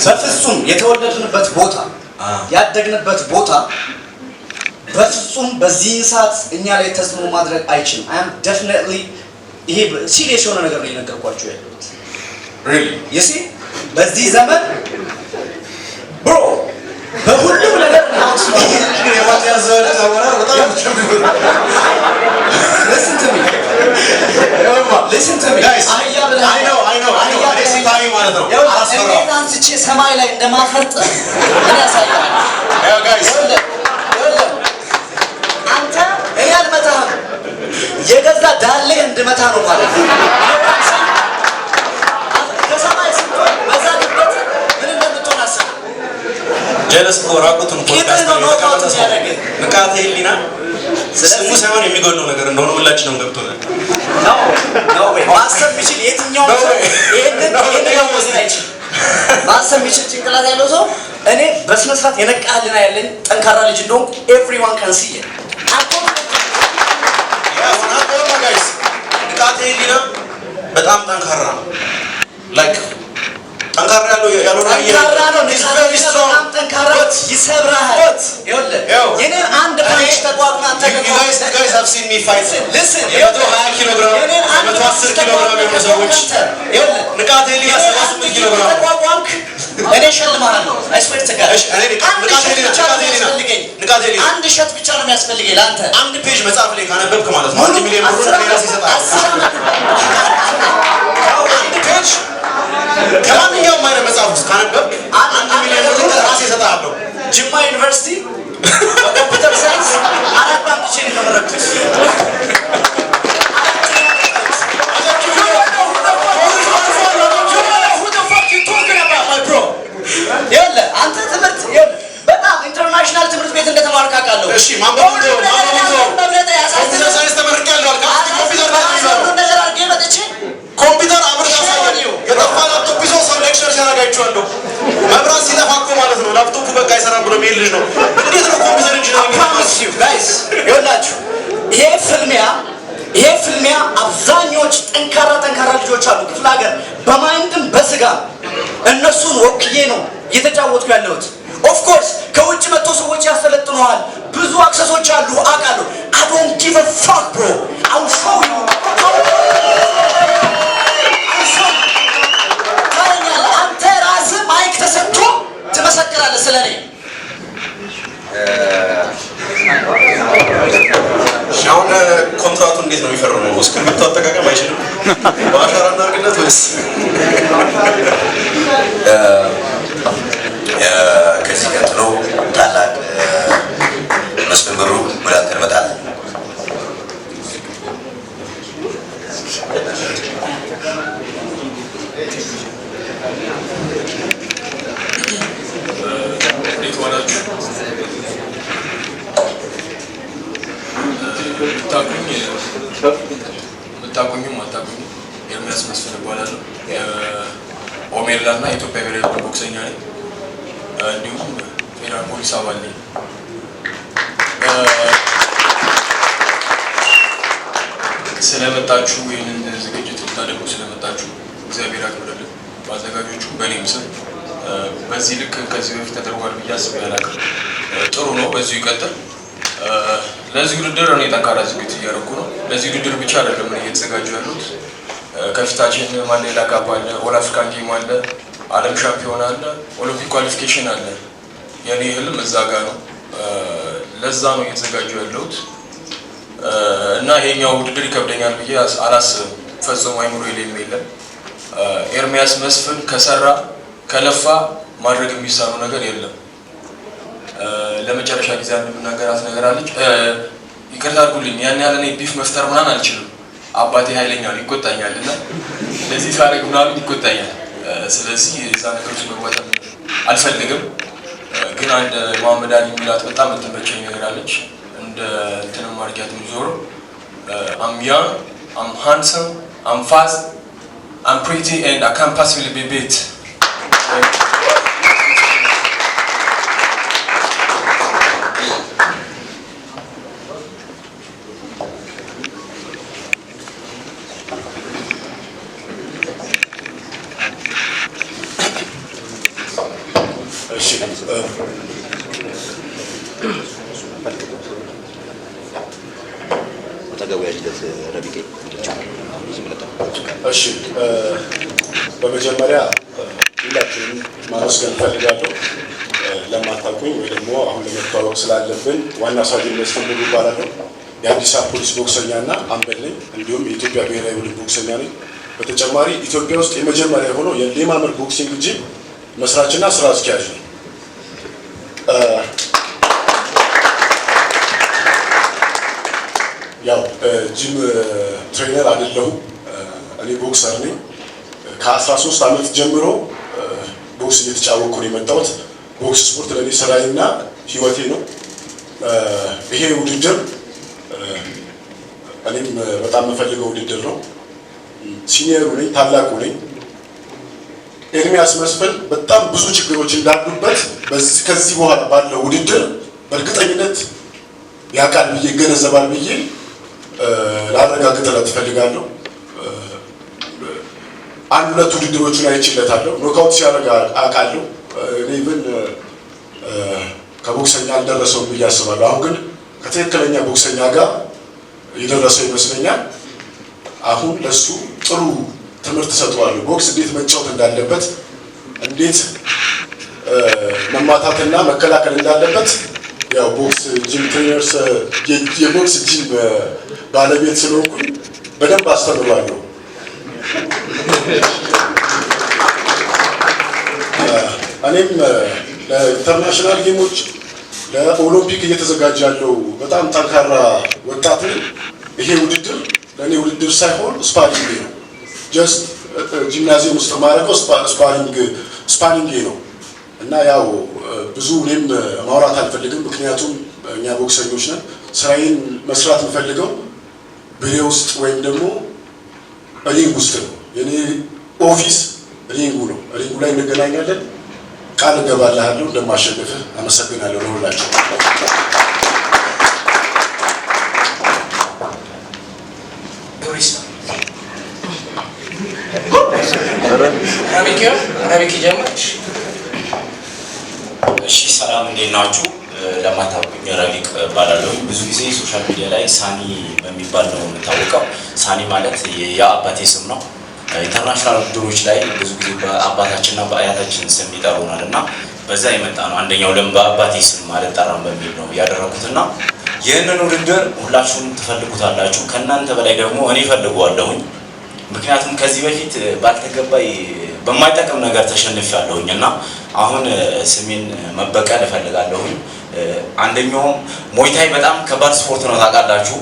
በፍጹም የተወለድንበት ቦታ ያደግንበት ቦታ በፍጹም በዚህ ሰዓት እኛ ላይ ተጽዕኖ ማድረግ አይችልም። I am definitely ይሄ ሲሪየስ የሆነ ነገር ነው የነገርኳችሁ ያለሁት። really you see በዚህ ዘመን bro በሁሉም ነገር ነው listen to me guys I know አንስቼ ሰማይ ላይ እንደማፈርጥ እኔ ያሳያል guys አንተ እኔ አልመታህም የገዛ ዳሌ እንድመታ ነው ማለት ነው ከሰማይ ስትሆን በዛ ግበት ምን እንደምትሆን አስብ ጀለስ ወራቁቱን ፖድካስት ነው ንቃተ ህሊና ስሙ ሳይሆን የሚጎለው ነገር እንደሆነ ሁላችንም ገብቶናል ነው ማሰብ የሚችል የትኛው ይሄንን ወዘን አይችልም ማሰብ የሚችል ጭንቅላት ያለው ሰው እኔ በስነ ስርዓት የነቃልና ያለኝ ጠንካራ ልጅ እንደሆንኩ everyone can see it guys ንቃተ ህሊና በጣም ጠንካራ ነው like ጠንካራ ያለው በጣም ጠንካራ ይሰብራል የኔን አንድ ፓንች ተቋቁማ አንተ guys have seen me fight listen 120 ኪሎ ግራም 110 ኪሎ ግራም የሆኑ ሰዎች ንቃተ ህሊና 78 ኪሎ ግራም ተቋቋምክ እኔ ሸልማለሁ I swear to God እሺ እኔ ንቃተ ህሊና አንድ ሸት ብቻ ነው የሚያስፈልገኝ ለአንተ አንድ ፔጅ መጽሐፍ ላይ ካነበብክ ማለት ነው 1 ሚሊዮን ብር ለራስ ይሰጣል አንድ ፔጅ ከማንኛውም አይነት መጽሐፍ ውስጥ ካነበብክ 1 ሚሊዮን ብር ለራስ ይሰጣል ጅማ ዩኒቨርሲቲ በኮምፒውተር ሳይንስ አራት አምጥቼ ነው የተመረኩት ያለ አንተ ትምህርት በጣም ኢንተርናሽናል ትምህርት ቤት እንደተማርክ አውቃለሁ እሺ ማንበብ ሳይንስ ተመርቄያለሁ አልካ ኮምፒውተር አብረህ ያሳየው የጠፋ ላፕቶፕ ይዞ ሰው ሌክቸር ሲያደርጋችኋለሁ መብራት ሲጠፋ እኮ ማለት ነው ላፕቶፑ በቃ አይሰራም ብሎ የሚል ልጅ ነው እንዴት ነው ኮምፒውተር ኢንጂነሪንግ ጋይስ ይኸውላችሁ ይሄ ፍልሚያ አብዛኞች ጠንካራ ልጆች አሉ ክፍለ ሀገር በማይንድም በስጋ እነሱን ወክዬ ነው እየተጫወትኩ ያለሁት ኦፍ ኮርስ ከውጭ መጥቶ ሰዎች ያሰለጥኑሃል ብዙ አክሰሶች አሉ አውቃለሁ I don't give a fuck bro I will show you አንተ ራስህ ማይክ ተሰጥቶ ትመሰክራለህ ስለኔ አሁን ኮንትራቱ እንዴት ነው የሚፈርመው እስክሪብቶ አጠቃቀም አይችልም በአሻራ እናድርግለት ወይስ ከዚህ ቀጥሎ ታላቅ መስመሩ ወደ አንተ ይመጣል ምታቁኝም አታቁኝም ኤርሚያስ መስፍን እባላለሁ ኦሜርላና ኢትዮጵያ ብሔራዊ ቦክሰኛ ነኝ እንዲሁም ፌደራል ፖሊስ አባል ነኝ ስለመጣችሁ ይህንን ዝግጅት ልታደርጉ ስለመጣችሁ እግዚአብሔር ያክብርልን በአዘጋጆቹ በእኔም ስም በዚህ ልክ ከዚህ በፊት ተደርጓል ብዬ አስቤ አላውቅም ጥሩ ነው በዚሁ ይቀጥል ለዚህ ውድድር እኔ ጠንካራ ዝግጅት እያደረኩ ነው ለዚህ ውድድር ብቻ አይደለም እኔ እየተዘጋጁ ያሉት ከፊታችን ማንዴላ ካፕ አለ ኦል አፍሪካን ጌም አለ ዓለም ሻምፒዮን አለ ኦሎምፒክ ኳሊፊኬሽን አለ የኔ ህልም እዛ ጋር ነው ለዛ ነው እየተዘጋጁ ያለሁት እና ይሄኛው ውድድር ይከብደኛል ብዬ አላስብም ፈጽሞ አይምሮ የለም ኤርሚያስ መስፍን ከሰራ ከለፋ ማድረግ የሚሳነው ነገር የለም ለመጨረሻ ጊዜ እንደምናገራት ነገር አለች ይቅርታ አድርጉልኝ ያን ያለ እኔ ቢፍ መፍጠር ምናምን አልችልም አባቴ ኃይለኛ ነው ይቆጣኛልና ለዚህ ታሪክ ምናምን ይቆጣኛል ስለዚህ እዛ ነገሮች መወጣት አልፈልግም ግን አንድ መሐመድ አሊ ሚላት በጣም ተመቸኝ ነገር አለች እንደ እንትን ማርኪያት ምዞር I'm young I'm handsome I'm fast I'm pretty and I can't possibly be beat እሺ እሺ በመጀመሪያ ሁላችንም ማመስገን ፈልጋለሁ። ለማታውቁኝ ወይ ደግሞ አሁን ለመተዋወቅ ስላለብን ዋና ሳጅን መስፍን ብሩ እባላለሁ። የአዲስ አበባ ፖሊስ ቦክሰኛና አምበል ነኝ። እንዲሁም የኢትዮጵያ ብሔራዊ ቡድን ቦክሰኛ ነኝ። በተጨማሪ ኢትዮጵያ ውስጥ የመጀመሪያ የሆነው የሌማመር ቦክሲንግ ጂም መስራችና ስራ አስኪያጅ ነኝ። ያው ጂም ትሬነር አይደለሁም። እኔ ቦክሰር ነኝ። ከ13 ዓመት ጀምሮ ቦክስ እየተጫወትኩ ነው የመጣሁት። ቦክስ ስፖርት ለኔ ስራዬና ህይወቴ ነው። ይሄ ውድድር እኔም በጣም የምፈልገው ውድድር ነው። ሲኒየሩ ነኝ፣ ታላቁ ነኝ። ኤርሚያስ መስፍን በጣም ብዙ ችግሮች እንዳሉበት ከዚህ በኋላ ባለው ውድድር በእርግጠኝነት ያውቃል ብዬ ይገነዘባል ብዬ ላረጋግጥለት እፈልጋለሁ። አንድ ሁለት ውድድሮቹን አይችለታለሁ። ኖካውት ሲያደርግ አውቃለሁ። እኔ ግን ከቦክሰኛ አልደረሰውም ብዬ አስባለሁ። አሁን ግን ከትክክለኛ ቦክሰኛ ጋር የደረሰው ይመስለኛል። አሁን ለሱ ጥሩ ትምህርት ሰጥቷለሁ። ቦክስ እንዴት መጫወት እንዳለበት፣ እንዴት መማታትና መከላከል እንዳለበት ያው ቦክስ ጂም ትሬነርስ የቦክስ ጂም ባለቤት ስለሆንኩኝ በደንብ አስተምሯለሁ። እኔም ለኢንተርናሽናል ጌሞች ለኦሎምፒክ እየተዘጋጀ ያለው በጣም ጠንካራ ወጣት ነኝ። ይሄ ውድድር ለእኔ ውድድር ሳይሆን ስፓሪንግ ነው። ጀስት ጂምናዚየም ውስጥ ማድረገው ስፓሪንግ ነው እና ያው ብዙ እኔም ማውራት አልፈልግም። ምክንያቱም እኛ ቦክሰኞች ነን። ስራዬን መስራት የምፈልገው ቢሮ ውስጥ ወይም ደግሞ ሪንግ ውስጥ ነው። የኔ ኦፊስ ሪንጉ ነው። ሪንጉ ላይ እንገናኛለን። ቃል እገባልሃለሁ እንደማሸንፍህ። አመሰግናለሁ ለሁላችሁ። እሺ ሰላም፣ እንዴት ናችሁ? ለማታውቁኝ ረቢቅ እባላለሁ። ብዙ ጊዜ ሶሻል ሚዲያ ላይ ሳኒ በሚባል ነው የምታወቀው። ሳኒ ማለት የአባቴ ስም ነው። ኢንተርናሽናል ውድድሮች ላይ ብዙ ጊዜ በአባታችንና በአያታችን ስም ይጠሩናል እና በዛ የመጣ ነው። አንደኛው ለምን በአባቴ ስም አልጠራም በሚል ነው ያደረኩትና ይህንን ውድድር ሁላችሁም ትፈልጉታላችሁ። ከእናንተ በላይ ደግሞ እኔ እፈልገዋለሁኝ። ምክንያቱም ከዚህ በፊት ባልተገባይ በማይጠቅም ነገር ተሸንፌያለሁኝ እና አሁን ስሜን መበቀል እፈልጋለሁኝ። አንደኛውም ሞይታይ በጣም ከባድ ስፖርት ነው ታውቃላችሁ።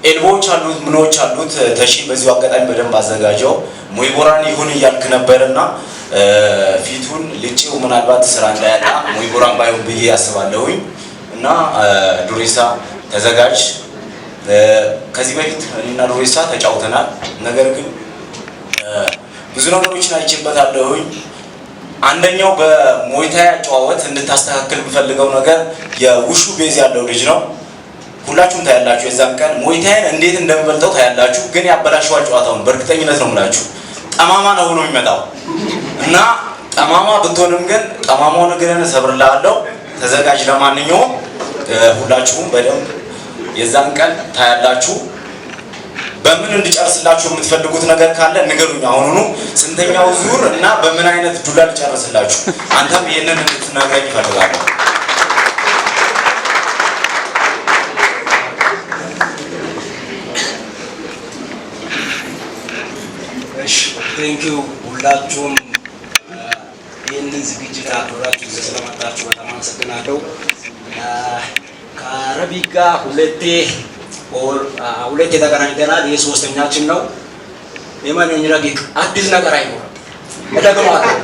ኤልቦዎች አሉት፣ ምኖች አሉት። ተሺ በዚሁ አጋጣሚ በደንብ አዘጋጀው። ሞይቦራን ይሁን እያልክ ነበርና ፊቱን ልጭው ምናልባት ስራ እንዳያጣ ሞይቦራን ባይሆን ብዬ ያስባለሁኝ እና ዱሬሳ ተዘጋጅ። ከዚህ በፊት እኔና ዱሬሳ ተጫውተናል። ነገር ግን ብዙ ነገሮችን አይቼበታለሁኝ። አንደኛው በሞይታይ አጨዋወት እንድታስተካክል የምፈልገው ነገር የውሹ ቤዝ ያለው ልጅ ነው። ሁላችሁም ታያላችሁ። የዛን ቀን ሞይታይን እንዴት እንደምበልጠው ታያላችሁ። ግን ያበላሽዋል ጨዋታውን፣ በእርግጠኝነት ነው የምላችሁ። ጠማማ ነው ሆኖ የሚመጣው እና ጠማማ ብትሆንም ግን ጠማማውን እግርን እሰብርልሃለሁ። ተዘጋጅ። ለማንኛውም ሁላችሁም በደንብ የዛን ቀን ታያላችሁ። በምን እንድጨርስላችሁ የምትፈልጉት ነገር ካለ ንገሩኝ አሁኑኑ። ስንተኛው ዙር እና በምን አይነት ዱላ ልጨርስላችሁ? አንተም ይሄንን እንድትነግረኝ እፈልጋለሁ። ቴንኪዩ ሁላችሁም ይህንን ዝግጅት አክብራችሁ ስለመጣችሁ በጣም አመሰግናለሁ። ከረቢቅ ጋር ሁለቴ ተገናኝተናል። ይህ ሶስተኛችን ነው። የማንኝ ረቢቅ አዲስ ነገር አይኖርም። እደግመዋለሁ።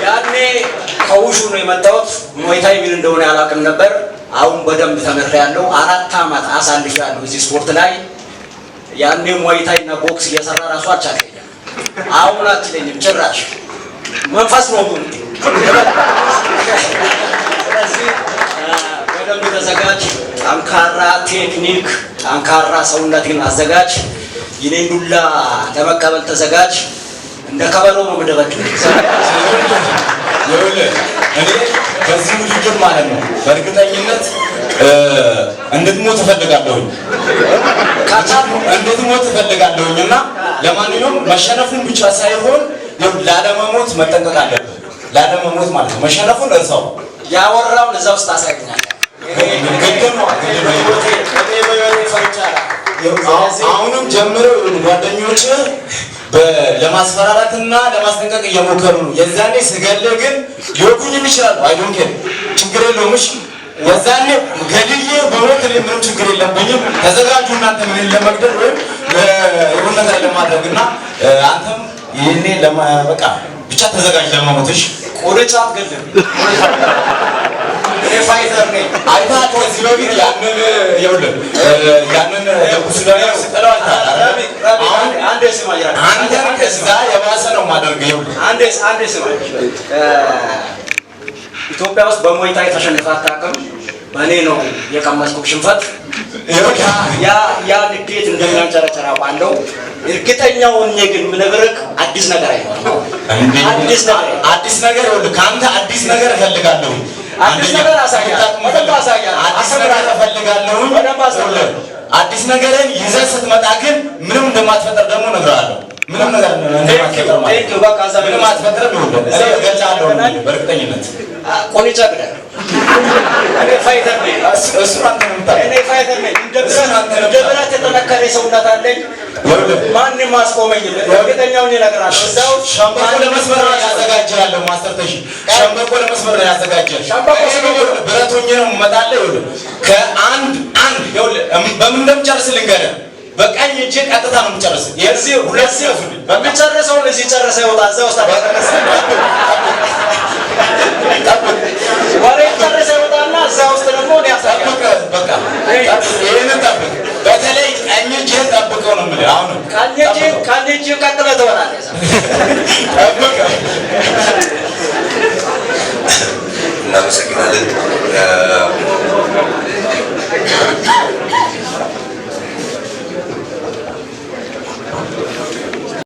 ያኔ ከውሹ ነው የመጣሁት። ሞይታይ ምን እንደሆነ ያላቅም ነበር። አሁን በደንብ ተመሪያለሁ። 4 ዓመት አሳልፌያለሁ እዚህ ስፖርት ላይ። ያኔ ሞይታይ እና ቦክስ እየሰራ ራሱ አልቻለኝም። አሁን አትለኝም ጭራሽ። መንፈስ ነው ግን ስለዚህ በደንብ ተዘጋጅ። ጠንካራ ቴክኒክ፣ ጠንካራ ሰውነትን አዘጋጅ። የኔን ዱላ ለመቀበል ተዘጋጅ። እንደ ከበሮ ነው የምደበድብ። እኔ በዚህ ውድድር ማለት ነው በእርግጠኝነት እንድትሞት እፈልጋለሁኝ እንድትሞት እፈልጋለሁኝ እና ለማንኛውም መሸነፉን ብቻ ሳይሆን ላለመሞት መጠንቀቅ አለብን። ላለመሞት ማለት ነው መሸነፉን እርሳው ያወራውን እዛ ውስጥ አሳይኛል። አሁንም ጀምረው ጓደኞች ለማስፈራራትና ለማስጠንቀቅ እየሞከሩ ነው። የዛኔ ስገድልህ ግን ሊወጉኝም ይችላሉ። አይዶንኬ ችግር የለውም። እሺ የዛኔ ገድዬ በሞት ምንም ችግር የለብኝም። ተዘጋጁ እናንተ ምን ለመግደል ወይም የሆነ ነገር ለማድረግ እና አንተም ይሄኔ በቃ ብቻ ተዘጋጅ ለመሞትሽ። ቁርጫ አትገልም። እኔ ፋይተር ነኝ። አይተሃል ከዚህ በፊት ያንን ለኩስዳያ ስጠለው አንዴ ስማኝ፣ አንተ ከዛ የባሰ ነው የማደርገው። ይኸውልህ አንዴ ስማኝ። ኢትዮጵያ ውስጥ በሙይታይ ተሸንፈህ አታውቅም። በእኔ ነው የቀመስኩት ሽንፈት። ያ ንዴት እንደሚያንጨረጨር አውቃለሁ። እርግጠኛው እኔ ግን የምነግርህ አዲስ ነገር አይሆንም። አዲስ ነገር ይኸውልህ ከአንተ አዲስ ነገር እፈልጋለሁ። አዲስ ነገር አሳያለሁ። አዲስ ነገርን ይዘህ ስትመጣ ግን ምንም እንደማትፈጠር ደግሞ እነግርሃለሁ። ምንም ነገር እንደማትፈጠር ማለት ነው። በቃ እዛ ምንም አትፈጥርም። ይኸውልህ እኔ እገልጽሃለሁ በእርግጠኝነት። ቆንጆ ብለህ እኔ ፋይተር ነኝ። እሱ አንተ ነው የምታውቀው። እኔ ፋይተር ነኝ። እንደ ብረት የጠነከረ ሰውነት አለኝ። ማንም አስቆመኝም። እርግጠኛውን እነግርሃለሁ። እዛው ሸምበቆ ለመስመር ያዘጋጃለሁ። ማስተርተሽ ሸምበቆ ለመስመር ያዘጋጃል። ሸምበቆ ብረት ሆኜ ነው የምመጣለሁ። ይኸውልህ ከአንድ ይኸውልህ በምን እንደምጨርስ ልንገርህ። በቀኝ እጄ ቀጥታ ነው የምጨርስ። የዚህ ሁለት በሚጨርሰው ለዚህ ጨርሰህ ይወጣ። እዛ ውስጥ አደረሰ ወሬ ጨርሰህ ይወጣና እዛ ውስጥ ደግሞ እኔ ያሳያለሁ። በቃ ይሄንን ጠብቅ። በተለይ ቀኝ እጄን ጠብቀው ነው የምልህ። አሁን ቀኝ እጄን ቀጥለህ ትበላለህ። ጠብቅ። እናመሰግናለን።